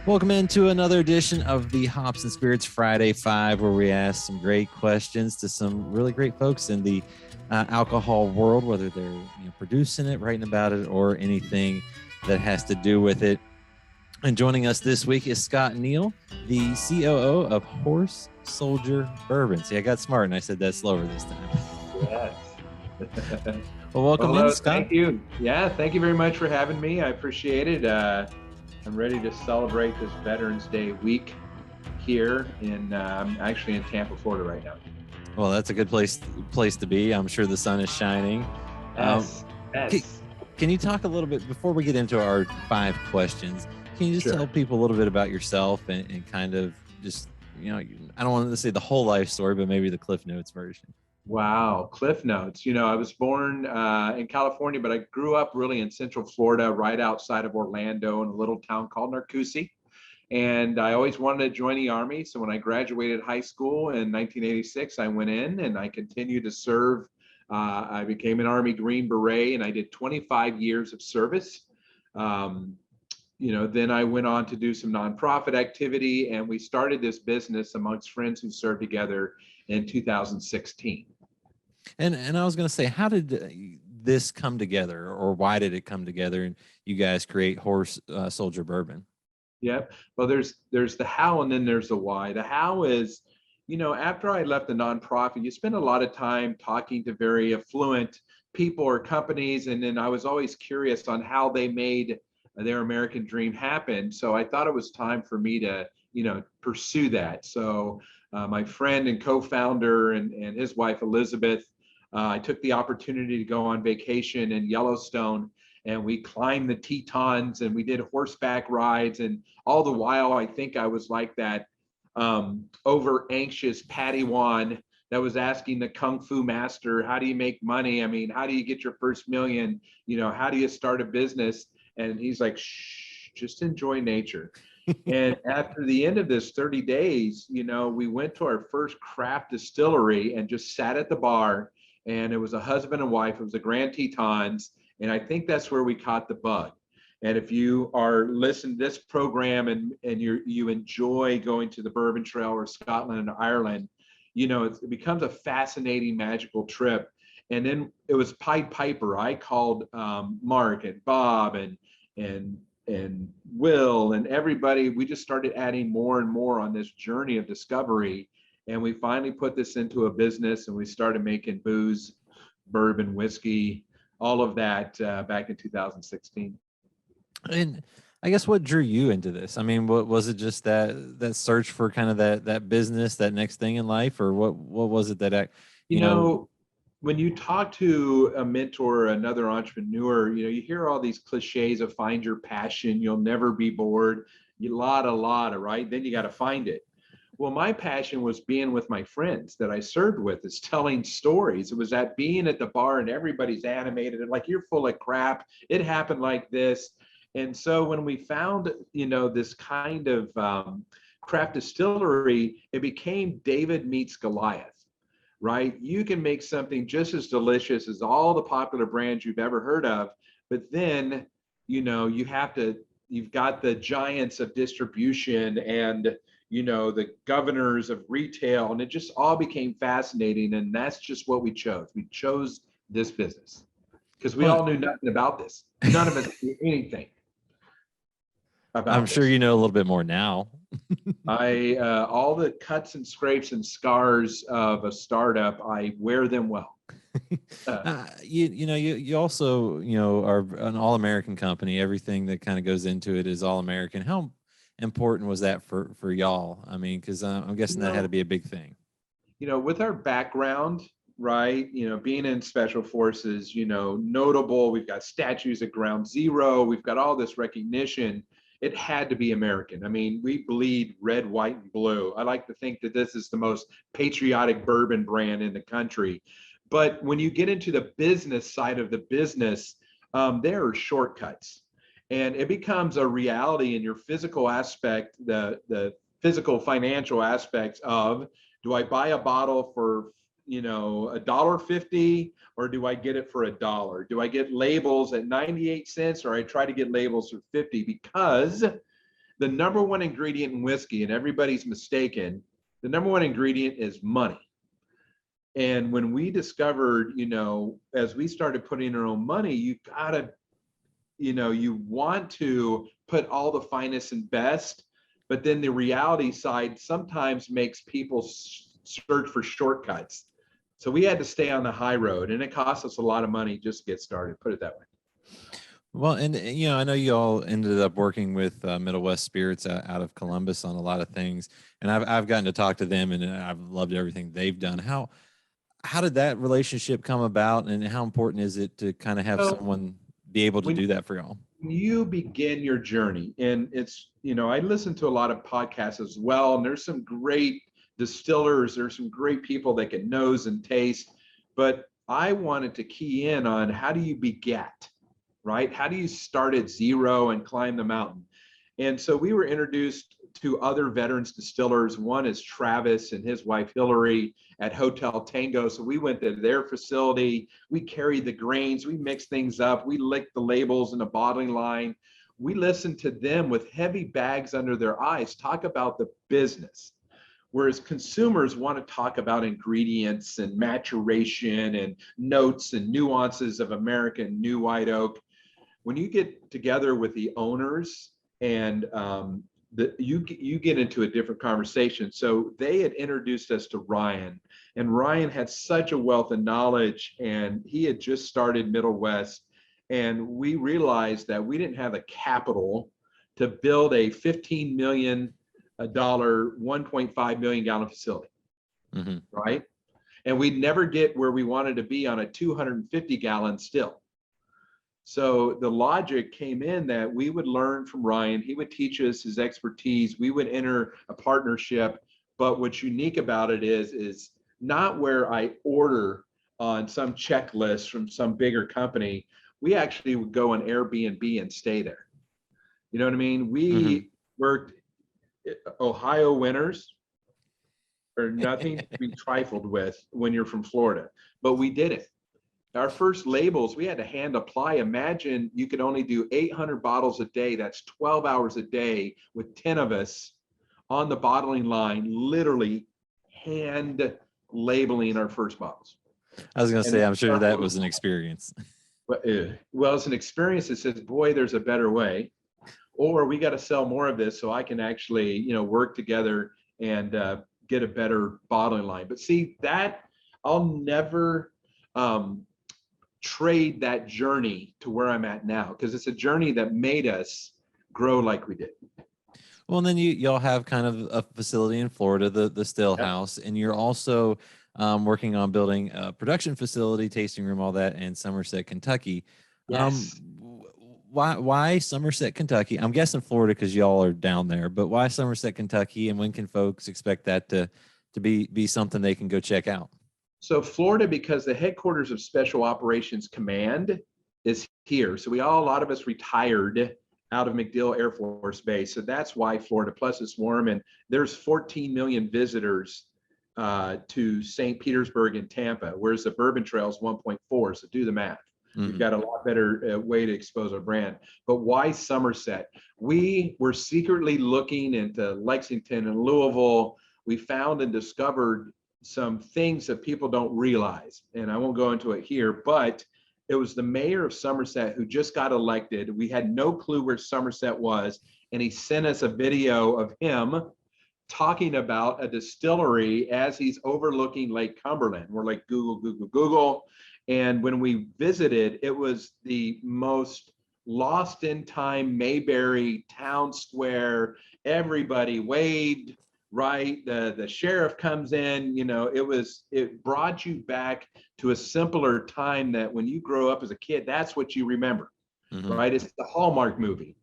Welcome into another edition of the Hops and Spirits Friday Five, where we ask some great questions to some really great folks in the alcohol world, whether they're producing it, writing about it, or anything that has to do with it. And joining us this week is Scott Neal, the COO of Horse Soldier Bourbon. See, I got smart and I said that slower this time. Yes. Well, welcome Hello, in, Scott. Thank you. Yeah, thank you very much for having me. I appreciate it. I'm ready to celebrate this Veterans Day week here I'm actually in Tampa, Florida right now. Well, that's a good place to be. I'm sure the sun is shining. Yes. Can you talk a little bit before we get into our 5 questions? Can you just tell people a little bit about yourself and kind of just, I don't want to say the whole life story, but maybe the Cliff Notes version. Wow, Cliff Notes. I was born in California, but I grew up really in Central Florida, right outside of Orlando, in a little town called Narcoossee. And I always wanted to join the Army. So when I graduated high school in 1986, I went in and I continued to serve. I became an Army Green Beret and I did 25 years of service. Then I went on to do some nonprofit activity, and we started this business amongst friends who served together in 2016. And I was going to say, how did this come together, or why did it come together and you guys create Horse Soldier Bourbon? Yep. Well, there's the how and then there's the why. The how is, after I left the nonprofit, you spend a lot of time talking to very affluent people or companies, and then I was always curious on how they made their American dream happen. So I thought it was time for me to, pursue that. So my friend and co-founder and his wife, Elizabeth, I took the opportunity to go on vacation in Yellowstone, and we climbed the Tetons and we did horseback rides. And all the while, I think I was like that over anxious Padawan that was asking the Kung Fu master, how do you make money? I mean, how do you get your first million? How do you start a business? And he's like, shh, just enjoy nature. And after the end of this 30 days, we went to our first craft distillery and just sat at the bar. And it was a husband and wife. It was the Grand Tetons. And I think that's where we caught the bug. And if you are listening to this program and you enjoy going to the Bourbon Trail or Scotland and Ireland, it becomes a fascinating, magical trip. And then it was Pied Piper. I called Mark and Bob and Will and everybody. We just started adding more and more on this journey of discovery. And we finally put this into a business, and we started making booze, bourbon, whiskey, all of that back in 2016. And I guess what drew you into this? I mean, what was it? Just that search for kind of that business, that next thing in life, or what was it that when you talk to a mentor or another entrepreneur, you hear all these cliches of find your passion, you'll never be bored, a lot of right, then you got to find it. Well, my passion was being with my friends that I served with, is telling stories. It was that being at the bar and everybody's animated and like, you're full of crap, it happened like this. And so when we found, this kind of craft distillery, it became David meets Goliath, right? You can make something just as delicious as all the popular brands you've ever heard of, but then, you've got the giants of distribution and, the governors of retail, and it just all became fascinating. And that's just what we chose. We chose this business because we all knew nothing about this. None of us knew anything about I'm sure you know a little bit more now. All the cuts and scrapes and scars of a startup, I wear them well. You also, are an all-American company. Everything that kind of goes into it is all-American. How important was that for y'all? I mean, because I'm guessing that had to be a big thing. With our background, right, being in special forces, notable, we've got statues at Ground Zero, we've got all this recognition. It had to be American. I mean, we bleed red, white, and blue. I like to think that this is the most patriotic bourbon brand in the country. But when you get into the business side of the business, there are shortcuts. And it becomes a reality in your physical aspect, the physical financial aspects of, do I buy a bottle for $1.50, or do I get it for $1? Do I get labels at 98 cents, or I try to get labels for 50? Because The number one ingredient in whiskey, and everybody's mistaken, the number one ingredient is money. And when we discovered, as we started putting our own money, you gotta, you want to put all the finest and best, but then the reality side sometimes makes people search for shortcuts. So we had to stay on the high road, and it cost us a lot of money just to get started, put it that way. Well, and I know you all ended up working with Middle West Spirits out of Columbus on a lot of things, and I've gotten to talk to them, and I've loved everything they've done. How did that relationship come about, and how important is it to kind of have someone be able to do that for y'all? When you begin your journey, and it's, I listen to a lot of podcasts as well, and there's some great distillers, there's some great people that can nose and taste, but I wanted to key in on how do you beget, right? How do you start at zero and climb the mountain? And so we were introduced to other veterans distillers. One is Travis and his wife Hillary at Hotel Tango. So we went to their facility. We carried the grains. We mixed things up. We licked the labels in a bottling line. We listened to them with heavy bags under their eyes talk about the business. Whereas consumers want to talk about ingredients and maturation and notes and nuances of American New White Oak. When you get together with the owners and you get into a different conversation. So they had introduced us to Ryan, and Ryan had such a wealth of knowledge, and he had just started Middle West, and we realized that we didn't have the capital to build a $15 million, 1.5 million gallon facility, right? And we'd never get where we wanted to be on a 250 gallon still. So the logic came in that we would learn from Ryan. He would teach us his expertise. We would enter a partnership. But what's unique about it is not where I order on some checklist from some bigger company. We actually would go on Airbnb and stay there. You know what I mean? We worked Ohio winters are nothing to be trifled with when you're from Florida, but we did it. Our first labels, we had to hand apply. Imagine you could only do 800 bottles a day. That's 12 hours a day with 10 of us on the bottling line, literally hand labeling our first bottles. I was going to say, I'm sure that was an experience. Well, it's an experience that says, boy, there's a better way, or we got to sell more of this so I can actually, work together and get a better bottling line. But see, that I'll never trade that journey to where I'm at now, because it's a journey that made us grow like we did. Well, and then y'all have kind of a facility in Florida, the Still House, and you're also working on building a production facility, tasting room, all that, in Somerset, Kentucky. Yes. Why Somerset, Kentucky? I'm guessing Florida because y'all are down there, but why Somerset, Kentucky, and when can folks expect that to be something they can go check out? So Florida, because the headquarters of Special Operations Command is here. So a lot of us retired out of MacDill Air Force Base. So that's why Florida. Plus it's warm, and there's 14 million visitors to St. Petersburg and Tampa, whereas the Bourbon Trail is 1.4. So do the math. We've got a lot better way to expose our brand. But why Somerset? We were secretly looking into Lexington and Louisville. We found and discovered some things that people don't realize, and I won't go into it here, but it was the mayor of Somerset who just got elected. We had no clue where Somerset was, and he sent us a video of him talking about a distillery as he's overlooking Lake Cumberland. We're like, Google. And when we visited, it was the most lost in time Mayberry town square. Everybody waved, right? The sheriff comes in, it brought you back to a simpler time that when you grow up as a kid, that's what you remember, right? It's the Hallmark movie,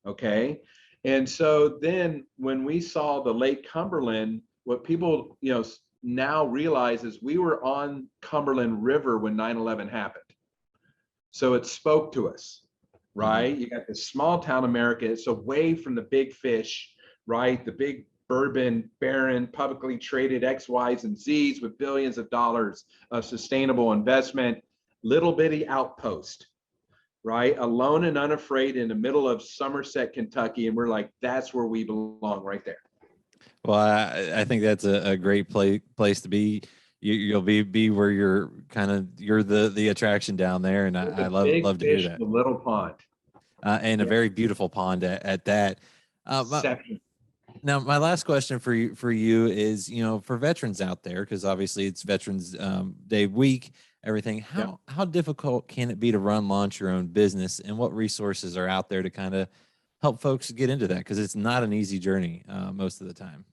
okay? And so then when we saw the Lake Cumberland, what people, now realize is we were on Cumberland River when 9/11 happened. So it spoke to us, right? You got this small town America. It's away from the big fish, right? The big bourbon baron, publicly traded X, Ys, and Zs with billions of dollars of sustainable investment, little bitty outpost, right? Alone and unafraid in the middle of Somerset, Kentucky. And we're like, that's where we belong right there. Well, I think that's a great place to be. You'll be where you're the attraction down there, and I love to hear Fish that. in a little pond. And a Yeah. very beautiful pond at that. My- Exception. Now, my last question for you is, for veterans out there, because obviously it's Veterans Day week, everything. Yeah. How difficult can it be to launch your own business, and what resources are out there to kind of help folks get into that? Because it's not an easy journey most of the time.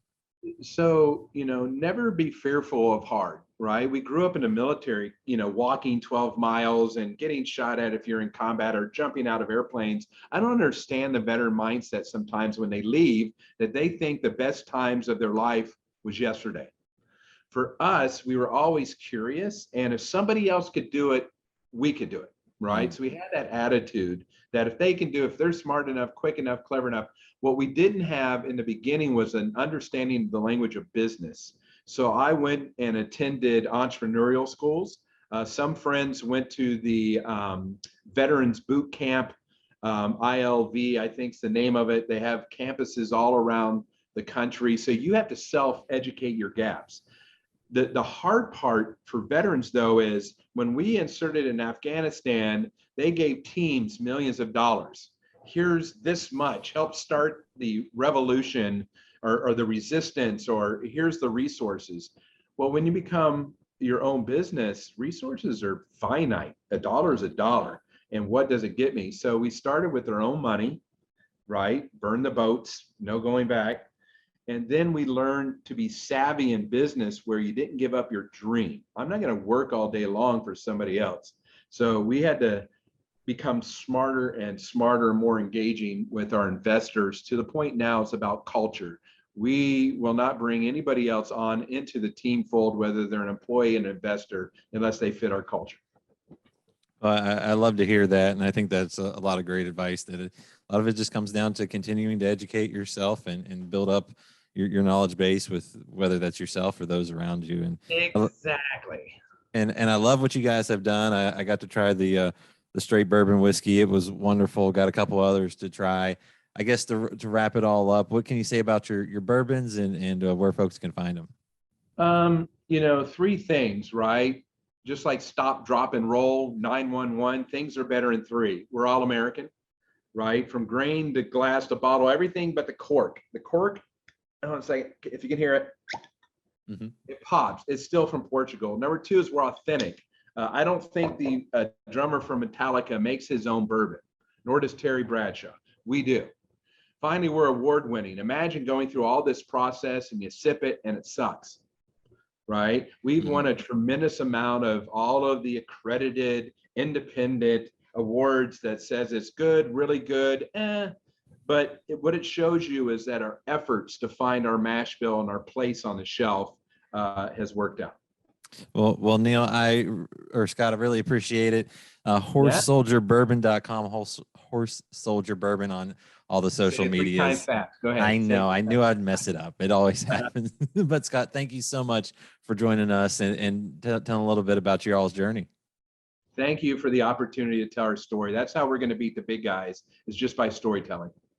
So, never be fearful of hard, right? We grew up in the military, walking 12 miles and getting shot at if you're in combat or jumping out of airplanes. I don't understand the veteran mindset sometimes when they leave, that they think the best times of their life was yesterday. For us, we were always curious. And if somebody else could do it, we could do it, right? So we had that attitude that if they can do, if they're smart enough, quick enough, clever enough. What we didn't have in the beginning was an understanding of the language of business. So I went and attended entrepreneurial schools. Some friends went to the Veterans Boot Camp, ILV, I think is the name of it. They have campuses all around the country. So you have to self-educate your gaps. The hard part for veterans, though, is when we inserted in Afghanistan, they gave teams millions of dollars. Here's this much, help start the revolution or the resistance, or here's the resources. Well, when you become your own business, resources are finite. A dollar is a dollar. And what does it get me? So we started with our own money, right? Burn the boats, no going back. And then we learned to be savvy in business where you didn't give up your dream. I'm not going to work all day long for somebody else. So we had to become smarter and smarter, more engaging with our investors, to the point now it's about culture. We will not bring anybody else on into the team fold, whether they're an employee and an investor, unless they fit our culture. Well, I love to hear that, and I think that's a lot of great advice. That a lot of it just comes down to continuing to educate yourself and build up your knowledge base with whether that's yourself or those around you. And Exactly. and I love what you guys have done. I got to try the straight bourbon whiskey. It was wonderful. Got a couple others to try. I guess to wrap it all up, what can you say about your bourbons and where folks can find them? Three things, right? Just like stop, drop, and roll, 911, things are better in three. We're all American, right? From grain to glass to bottle, everything but the cork. The cork, I want to say, if you can hear it, It pops. It's still from Portugal. Number two is we're authentic. I don't think the drummer from Metallica makes his own bourbon, nor does Terry Bradshaw. We do. Finally, we're award winning. Imagine going through all this process and you sip it and it sucks, right? We've won a tremendous amount of all of the accredited independent awards that says it's good, really good, but what it shows you is that our efforts to find our mash bill and our place on the shelf has worked out. Well, Neil, Scott, I really appreciate it. HorseSoldierBourbon.com, Horse Soldier Bourbon on all the social medias. Go ahead. I know. I knew I'd mess it up. It always happens. But Scott, thank you so much for joining us and telling a little bit about your all's journey. Thank you for the opportunity to tell our story. That's how we're going to beat the big guys, is just by storytelling.